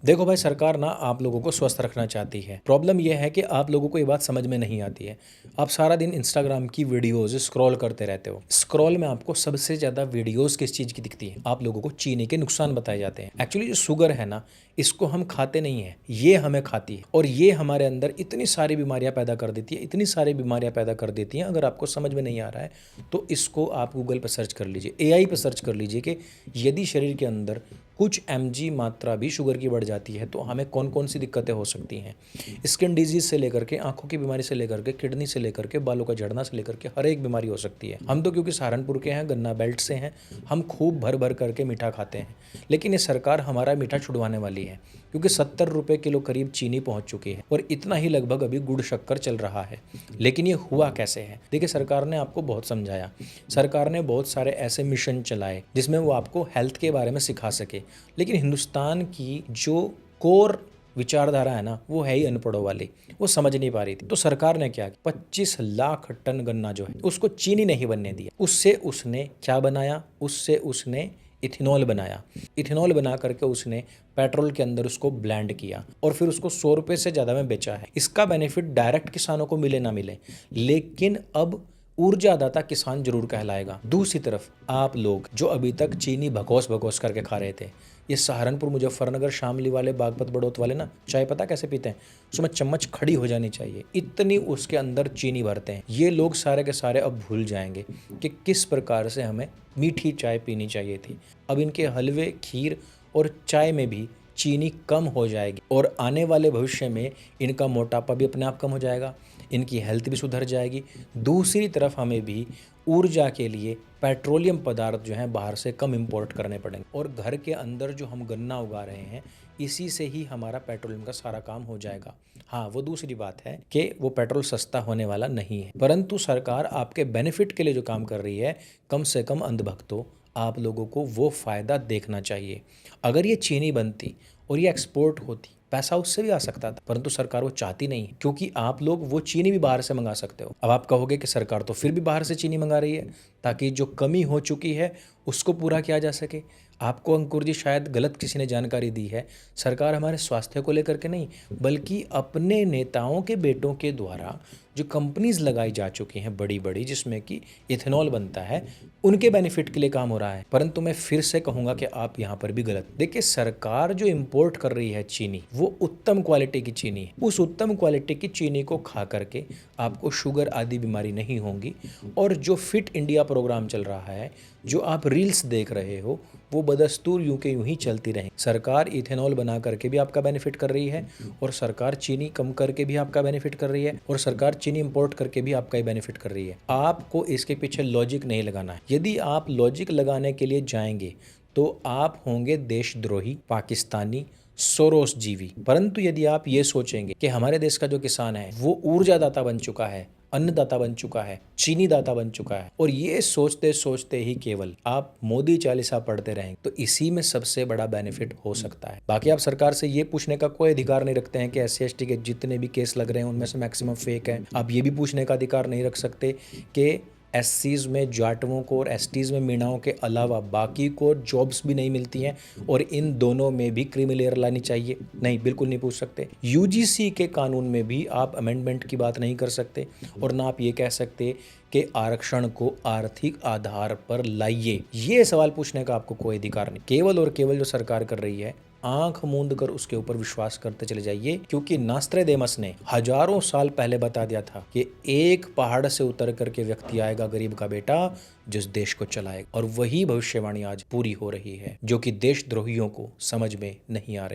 देखो भाई, सरकार ना आप लोगों को स्वस्थ रखना चाहती है। प्रॉब्लम यह है कि आप लोगों को ये बात समझ में नहीं आती है। आप सारा दिन इंस्टाग्राम की वीडियोस स्क्रॉल करते रहते हो। स्क्रॉल में आपको सबसे ज़्यादा वीडियोस किस चीज़ की दिखती है? आप लोगों को चीनी के नुकसान बताए जाते हैं। एक्चुअली जो शुगर है ना, इसको हम खाते नहीं हैं, ये हमें खाती है और ये हमारे अंदर इतनी सारी बीमारियां पैदा कर देती है, इतनी सारी बीमारियां पैदा कर देती हैं। अगर आपको समझ में नहीं आ रहा है तो इसको आप गूगल पर सर्च कर लीजिए, एआई पर सर्च कर लीजिए कि यदि शरीर के अंदर कुछ mg मात्रा भी शुगर की बढ़ जाती है तो हमें कौन कौन सी दिक्कतें हो सकती हैं। स्किन डिजीज से लेकर के, आंखों की बीमारी से लेकर के, किडनी से लेकर के, बालों का झड़ना से लेकर के हर एक बीमारी हो सकती है। हम तो क्योंकि सहारनपुर के हैं, गन्ना बेल्ट से हैं, हम खूब भर भर करके मीठा खाते हैं। लेकिन ये सरकार हमारा मीठा छुड़वाने वाली है क्योंकि 70 रुपये किलो करीब चीनी पहुंच चुकी है और इतना ही लगभग अभी गुड़ शक्कर चल रहा है। लेकिन ये हुआ कैसे है? देखिए, सरकार ने आपको बहुत समझाया, सरकार ने बहुत सारे ऐसे मिशन चलाए जिसमें वो आपको हेल्थ के बारे में सिखा सके। लेकिन हिंदुस्तान की जो कोर विचारधारा है ना, वो है ही अनपढ़ों वाली, वो समझ नहीं पा रही थी। तो सरकार ने क्या किया? 25 लाख टन गन्ना जो है उसको चीनी नहीं बनने दिया। उससे उसने क्या बनाया? उससे उसने इथेनॉल बनाया। इथेनॉल बना करके उसने पेट्रोल के अंदर उसको ब्लेंड किया और फिर उसको 100 रुपये से ज़्यादा में बेचा है। इसका बेनिफिट डायरेक्ट किसानों को मिले ना मिले, लेकिन अब ऊर्जादाता किसान जरूर कहलाएगा। दूसरी तरफ आप लोग जो अभी तक चीनी भगोस भगोस करके खा रहे थे, ये सहारनपुर, मुजफ्फरनगर, शामली वाले, बागपत, बड़ौत वाले ना, चाय पता कैसे पीते हैं? उसमें चम्मच खड़ी हो जानी चाहिए, इतनी उसके अंदर चीनी भरते हैं। ये लोग सारे के सारे अब भूल जाएंगे कि किस प्रकार से हमें मीठी चाय पीनी चाहिए थी। अब इनके हलवे, खीर और चाय में भी चीनी कम हो जाएगी और आने वाले भविष्य में इनका मोटापा भी अपने आप कम हो जाएगा, इनकी हेल्थ भी सुधर जाएगी। दूसरी तरफ हमें भी ऊर्जा के लिए पेट्रोलियम पदार्थ जो हैं बाहर से कम इंपोर्ट करने पड़ेंगे और घर के अंदर जो हम गन्ना उगा रहे हैं, इसी से ही हमारा पेट्रोलियम का सारा काम हो जाएगा। हाँ, वो दूसरी बात है कि वो पेट्रोल सस्ता होने वाला नहीं है, परंतु सरकार आपके बेनिफिट के लिए जो काम कर रही है, कम से कम अंधभक्तों, आप लोगों को वो फ़ायदा देखना चाहिए। अगर ये चीनी बनती और ये एक्सपोर्ट होती, पैसा उससे भी आ सकता था, परंतु सरकार वो चाहती नहीं, क्योंकि आप लोग वो चीनी भी बाहर से मंगा सकते हो। अब आप कहोगे कि सरकार तो फिर भी बाहर से चीनी मंगा रही है ताकि जो कमी हो चुकी है उसको पूरा किया जा सके। आपको अंकुर जी शायद गलत किसी ने जानकारी दी है। सरकार हमारे स्वास्थ्य को लेकर के नहीं, बल्कि अपने नेताओं के बेटों के द्वारा जो कंपनीज लगाई जा चुकी हैं बड़ी बड़ी, जिसमें कि इथेनॉल बनता है, उनके बेनिफिट के लिए काम हो रहा है। परंतु मैं फिर से कहूँगा कि आप यहाँ पर भी गलत। देखिए, सरकार जो इम्पोर्ट कर रही है चीनी, वो उत्तम क्वालिटी की चीनी है। उस उत्तम क्वालिटी की चीनी को खा करके आपको शुगर आदि बीमारी नहीं होंगी। और जो फिट इंडिया प्रोग्राम चल रहा है, जो आप रील्स देख रहे हो, वो बदस्तूर यूं के यूं ही चलती रहे। सरकार इथेनॉल बना करके भी आपका बेनिफिट कर रही है और सरकार चीनी कम करके भी आपका बेनिफिट कर रही है और सरकार चीनी इंपोर्ट करके भी आपका ही बेनिफिट कर रही है। आपको इसके पीछे लॉजिक नहीं लगाना है। यदि आप लॉजिक लगाने के लिए जाएंगे तो आप होंगे देशद्रोही, पाकिस्तानी, सोरोस जीवी। परंतु यदि आप ये सोचेंगे कि हमारे देश का जो किसान है वो ऊर्जादाता बन चुका है, अन्नदाता बन चुका है, चीनी दाता बन चुका है, और ये सोचते सोचते ही केवल आप मोदी चालीसा पढ़ते रहेंगे, तो इसी में सबसे बड़ा बेनिफिट हो सकता है। बाकी आप सरकार से ये पूछने का कोई अधिकार नहीं रखते हैं कि SC ST के जितने भी केस लग रहे हैं उनमें से मैक्सिमम फेक है। आप ये भी पूछने का अधिकार नहीं रख सकते कि SCs में जाटवों को और STs में मीणाओं के अलावा बाकी को जॉब्स भी नहीं मिलती हैं और इन दोनों में भी क्रीमी लेयर लानी चाहिए। नहीं, बिल्कुल नहीं पूछ सकते। UGC के कानून में भी आप अमेंडमेंट की बात नहीं कर सकते और ना आप ये कह सकते कि आरक्षण को आर्थिक आधार पर लाइए। ये सवाल पूछने का आपको कोई अधिकार नहीं। केवल और केवल जो सरकार कर रही है, आंख मूंद कर उसके ऊपर विश्वास करते चले जाइए, क्योंकि नास्त्रेडेमस ने हजारों साल पहले बता दिया था कि एक पहाड़ से उतर करके व्यक्ति आएगा, गरीब का बेटा, जिस देश को चलाएगा। और वही भविष्यवाणी आज पूरी हो रही है, जो कि देशद्रोहियों को समझ में नहीं आ रही।